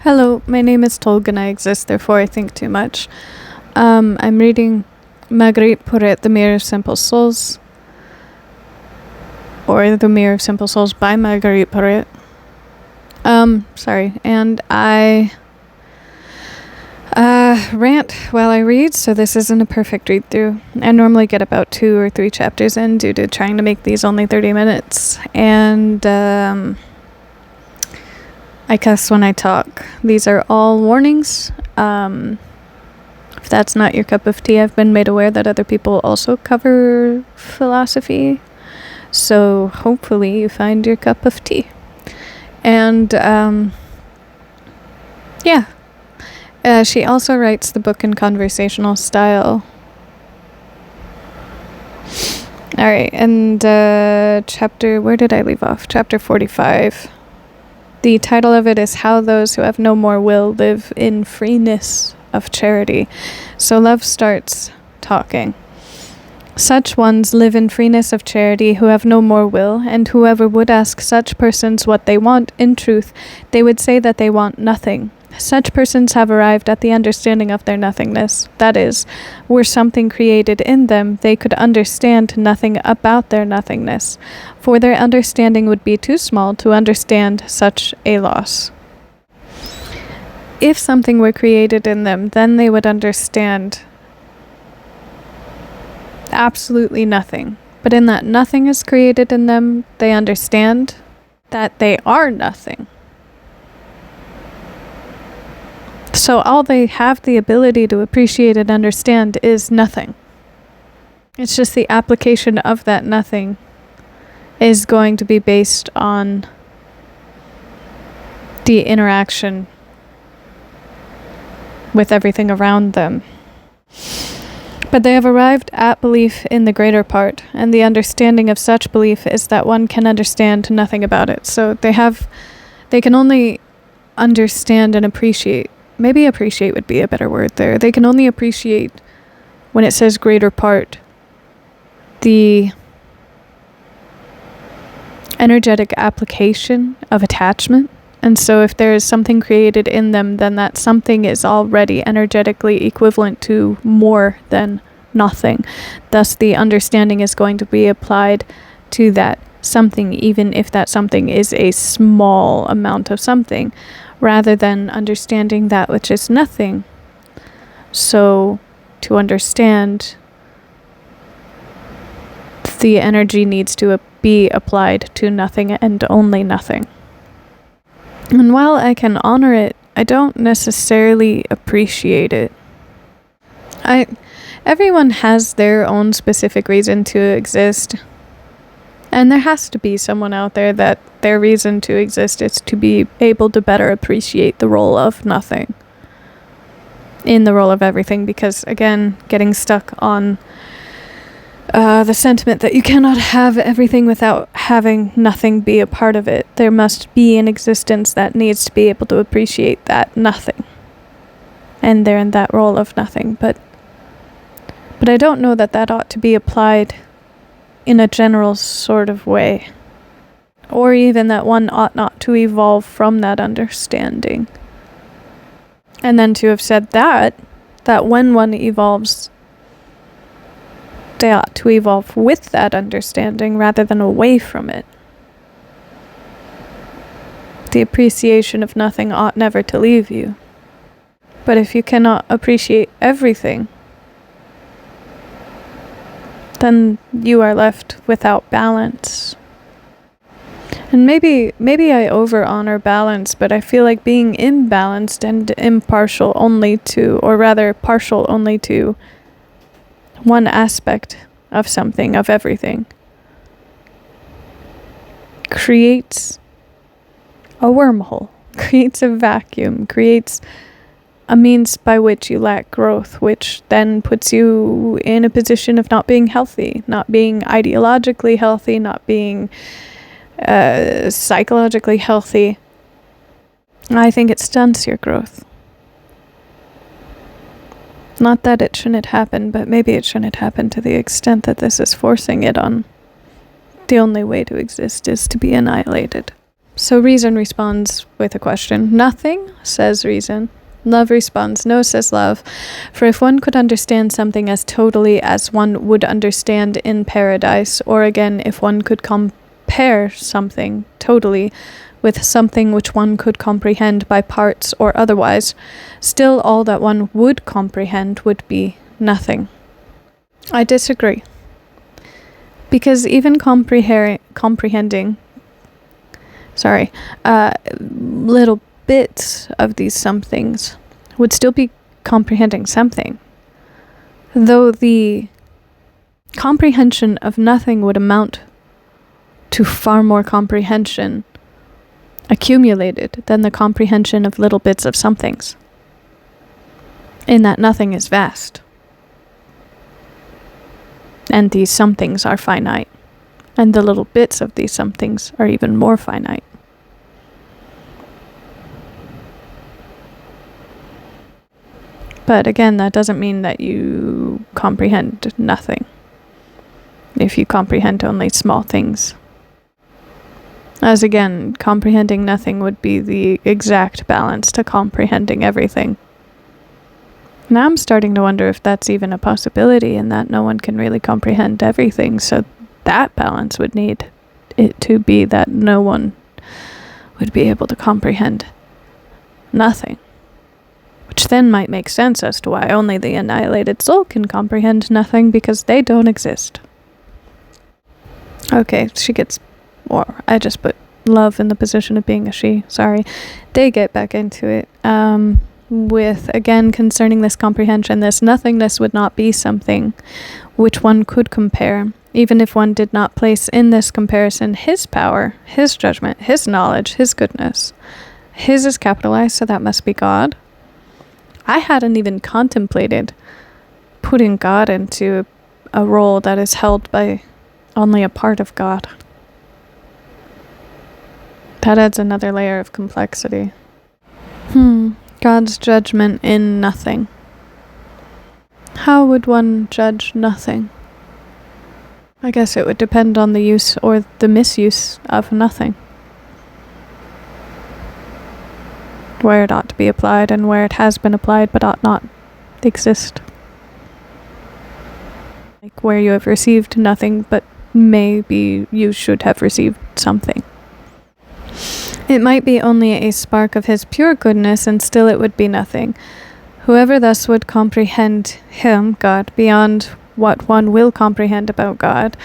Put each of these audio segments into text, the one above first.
Hello, my name is Tolg and I exist, therefore I think too much. I'm reading Marguerite, Porete, The Mirror of Simple Souls, or The Mirror of Simple Souls by Marguerite Porete. And I rant while I read, so this isn't a perfect read through. I normally get about 2 or 3 chapters in due to trying to make these only 30 minutes, and I cuss when I talk. These are all warnings. If that's not your cup of tea, I've been made aware that other people also cover philosophy. So hopefully you find your cup of tea. And she also writes the book in conversational style. Alright, and where did I leave off? Chapter 45. The title of it is How Those Who Have No More Will Live in Freeness of Charity. So love starts talking. Such ones live in freeness of charity who have no more will, and whoever would ask such persons what they want, in truth, they would say that they want nothing. Such persons have arrived at the understanding of their nothingness. That is, were something created in them, they could understand nothing about their nothingness, for their understanding would be too small to understand such a loss. If something were created in them, then they would understand absolutely nothing. But in that nothing is created in them, they understand that they are nothing. So all they have the ability to appreciate and understand is nothing. It's just the application of that nothing is going to be based on the interaction with everything around them. But they have arrived at belief in the greater part, and the understanding of such belief is that one can understand nothing about it. So they can only understand and appreciate. Maybe appreciate would be a better word there. They can only appreciate, when it says greater part, the energetic application of attachment. And so if there is something created in them, then that something is already energetically equivalent to more than nothing. Thus, the understanding is going to be applied to that something, even if that something is a small amount of something, rather than understanding that which is nothing. So, to understand, the energy needs to be applied to nothing and only nothing. And while I can honor it, I don't necessarily appreciate it. Everyone has their own specific reason to exist. And there has to be someone out there that their reason to exist is to be able to better appreciate the role of nothing in the role of everything. Because, again, getting stuck on the sentiment that you cannot have everything without having nothing be a part of it. There must be an existence that needs to be able to appreciate that nothing. And they're in that role of nothing. But I don't know that that ought to be applied in a general sort of way. Or even that one ought not to evolve from that understanding. And then to have said that when one evolves, they ought to evolve with that understanding rather than away from it. The appreciation of nothing ought never to leave you. But if you cannot appreciate everything, then you are left without balance. And maybe I over-honor balance, but I feel like being imbalanced and impartial only to, or rather partial only to, one aspect of something, of everything, creates a wormhole, creates a vacuum, creates a means by which you lack growth, which then puts you in a position of not being healthy, not being ideologically healthy, not being psychologically healthy. I think it stunts your growth. Not that it shouldn't happen, but maybe it shouldn't happen to the extent that this is forcing it on. The only way to exist is to be annihilated. So reason responds with a question. Nothing, says reason. Love responds, no, says love. For if one could understand something as totally as one would understand in paradise, or again, if one could compare something totally with something which one could comprehend by parts or otherwise, still all that one would comprehend would be nothing. I disagree. Because even comprehending little bits of these somethings would still be comprehending something, though the comprehension of nothing would amount to far more comprehension accumulated than the comprehension of little bits of somethings, in that nothing is vast, and these somethings are finite, and the little bits of these somethings are even more finite. But again, that doesn't mean that you comprehend nothing, if you comprehend only small things. As again, comprehending nothing would be the exact balance to comprehending everything. Now I'm starting to wonder if that's even a possibility, and that no one can really comprehend everything, so that balance would need it to be that no one would be able to comprehend nothing. Which then might make sense as to why only the annihilated soul can comprehend nothing, because they don't exist. Okay, she gets, or I just put love in the position of being a she, sorry. They get back into it. With, again, concerning this comprehension, this nothingness would not be something which one could compare, even if one did not place in this comparison his power, his judgment, his knowledge, his goodness. His is capitalized, so that must be God. I hadn't even contemplated putting God into a role that is held by only a part of God. That adds another layer of complexity. God's judgment in nothing. How would one judge nothing? I guess it would depend on the use or the misuse of nothing. Where it ought to be applied and where it has been applied but ought not exist. Like where you have received nothing but maybe you should have received something. It might be only a spark of his pure goodness, and still it would be nothing. Whoever thus would comprehend him, God, beyond what one will comprehend about God,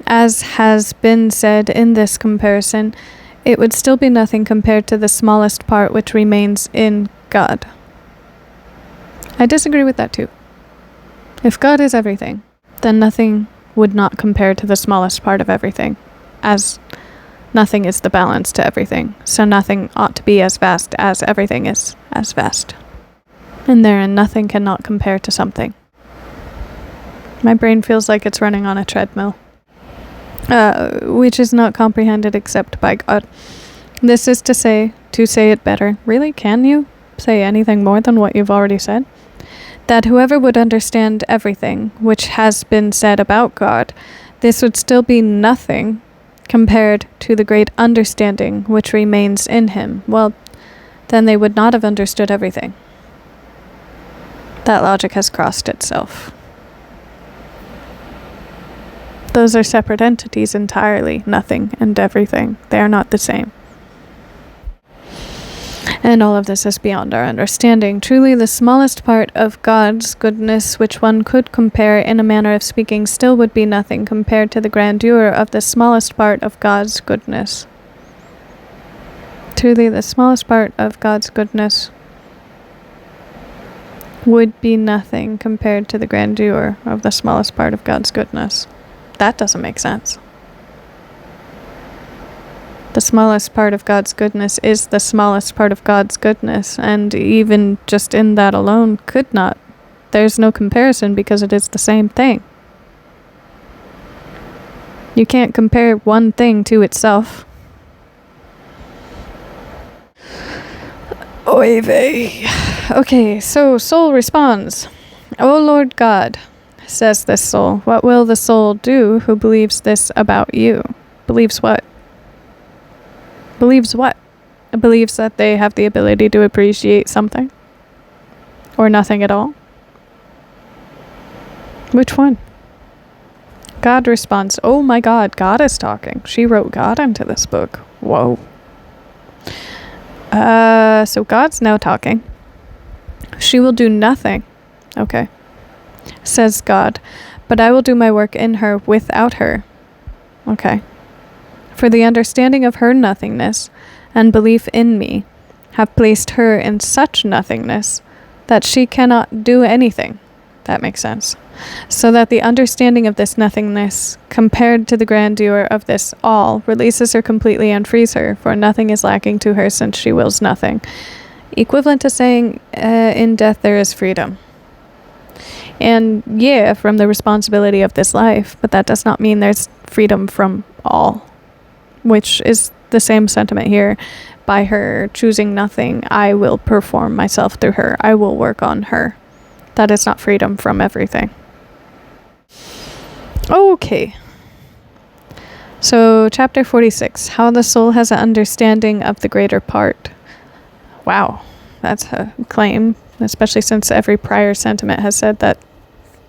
as has been said in this comparison, it would still be nothing compared to the smallest part which remains in God. I disagree with that too. If God is everything, then nothing would not compare to the smallest part of everything, as nothing is the balance to everything, so nothing ought to be as vast as everything is as vast. And therein nothing cannot compare to something. My brain feels like it's running on a treadmill, which is not comprehended except by God. This is to say it better. Really, can you say anything more than what you've already said? That whoever would understand everything which has been said about God, this would still be nothing compared to the great understanding which remains in him. Well, then they would not have understood everything. That logic has crossed itself. Those are separate entities entirely, nothing and everything. They are not the same. And all of this is beyond our understanding. Truly, the smallest part of God's goodness which one could compare in a manner of speaking still would be nothing compared to the grandeur of the smallest part of God's goodness. Truly, the smallest part of God's goodness would be nothing compared to the grandeur of the smallest part of God's goodness. That doesn't make sense. The smallest part of God's goodness is the smallest part of God's goodness, and even just in that alone could not. There's no comparison because it is the same thing. You can't compare one thing to itself. Oy vey. Okay, so soul responds. O Lord God, says this soul, what will the soul do who believes this about you? Believes what? Believes what? It believes that they have the ability to appreciate something. Or nothing at all. Which one? God responds, oh my God, God is talking. She wrote God into this book. Whoa. So God's now talking. She will do nothing. Okay. Says God, but I will do my work in her without her. Okay. For the understanding of her nothingness and belief in me have placed her in such nothingness that she cannot do anything. That makes sense. So that the understanding of this nothingness, compared to the grandeur of this all, releases her completely and frees her, for nothing is lacking to her since she wills nothing. Equivalent to saying, in death there is freedom. And yeah, from the responsibility of this life, but that does not mean there's freedom from all, which is the same sentiment here. By her choosing nothing, I will perform myself through her. I will work on her. That is not freedom from everything. Okay. So, chapter 46, how the soul has an understanding of the greater part. Wow, that's a claim, especially since every prior sentiment has said that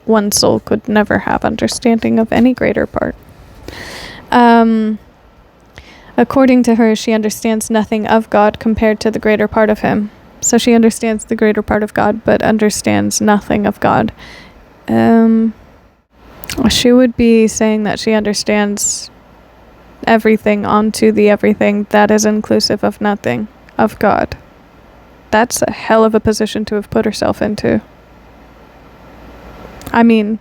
one soul could never have understanding of any greater part. According to her, she understands nothing of God compared to the greater part of him. So she understands the greater part of God, but understands nothing of God. She would be saying that she understands everything onto the everything that is inclusive of nothing of God. That's a hell of a position to have put herself into. I mean,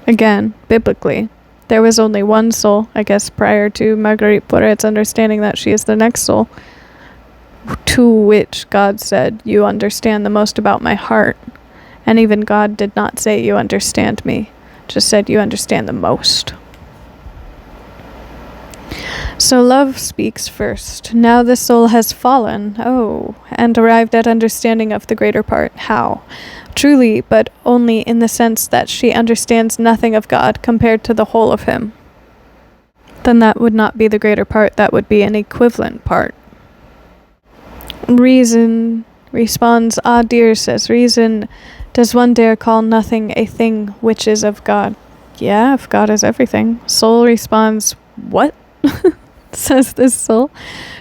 again, biblically, there was only one soul, I guess, prior to Marguerite Poret's understanding that she is the next soul, to which God said, you understand the most about my heart. And even God did not say you understand me, just said you understand the most. So love speaks first. Now the soul has fallen, and arrived at understanding of the greater part. How? Truly, but only in the sense that she understands nothing of God compared to the whole of him. Then that would not be the greater part, that would be an equivalent part. Reason responds, ah dear, says Reason, does one dare call nothing a thing which is of God? Yeah, if God is everything. Soul responds, what? Says this soul.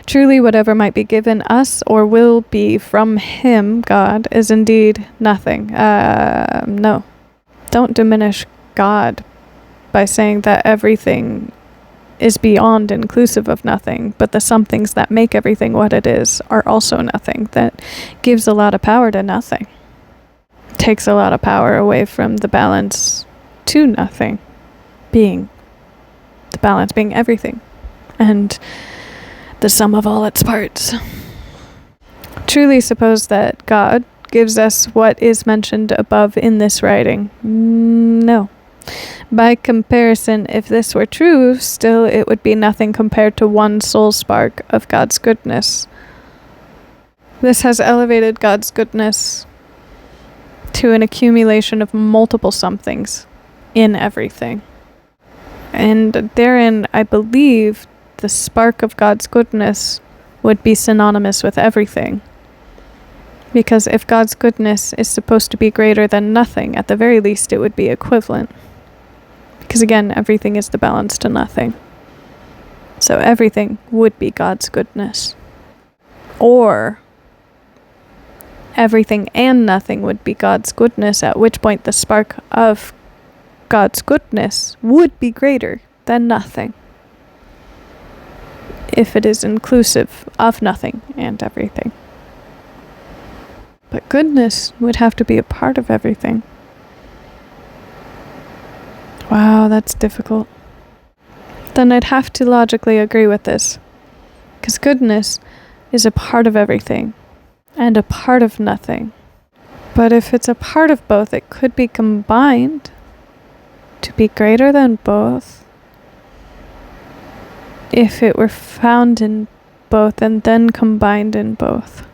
Truly, whatever might be given us or will be from him, God, is indeed nothing. No. Don't diminish God by saying that everything is beyond inclusive of nothing, but the somethings that make everything what it is are also nothing. That gives a lot of power to nothing. Takes a lot of power away from the balance to nothing being. The balance being everything. And the sum of all its parts. Truly suppose that God gives us what is mentioned above in this writing? No. By comparison, if this were true, still it would be nothing compared to one soul spark of God's goodness. This has elevated God's goodness to an accumulation of multiple somethings in everything. And therein, I believe, the spark of God's goodness would be synonymous with everything. Because if God's goodness is supposed to be greater than nothing, at the very least it would be equivalent. Because again, everything is the balance to nothing. So everything would be God's goodness. Or everything and nothing would be God's goodness, at which point the spark of God's goodness would be greater than nothing. If it is inclusive of nothing and everything. But goodness would have to be a part of everything. Wow, that's difficult. Then I'd have to logically agree with this. Because goodness is a part of everything. And a part of nothing. But if it's a part of both, it could be combined to be greater than both. If it were found in both and then combined in both.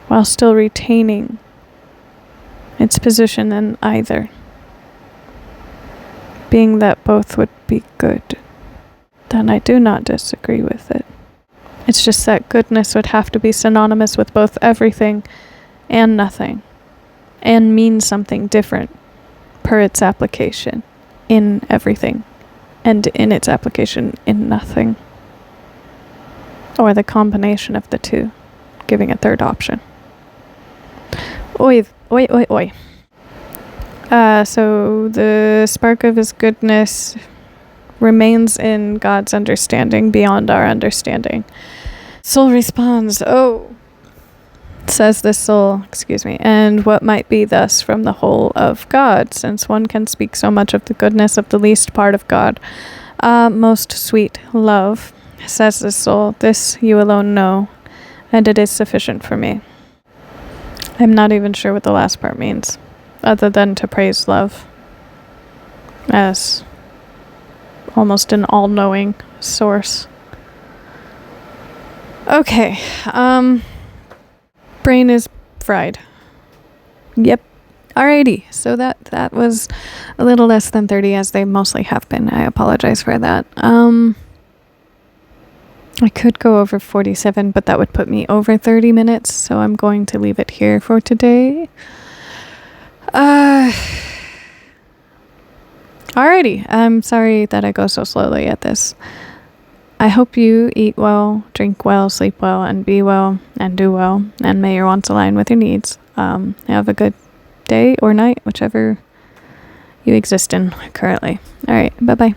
While still retaining its position in either. Being that both would be good, then I do not disagree with it. It's just that goodness would have to be synonymous with both everything and nothing, and mean something different per its application in everything, and in its application in nothing. Or the combination of the two, giving a third option. Oi. So the spark of his goodness remains in God's understanding beyond our understanding. Soul responds, says the soul, and what might be thus from the whole of God, since one can speak so much of the goodness of the least part of God. Most sweet love, says the soul, this you alone know, and it is sufficient for me. I'm not even sure what the last part means, other than to praise love as almost an all-knowing source. Okay, brain is fried. Yep. Alrighty, so that was a little less than 30, as they mostly have been. I apologize for that. I could go over 47, but that would put me over 30 minutes, so I'm going to leave it here for today. Alrighty, I'm sorry that I go so slowly at this. I hope you eat well, drink well, sleep well, and be well, and do well, and may your wants align with your needs. Have a good day or night, whichever you exist in currently. Alright, bye-bye.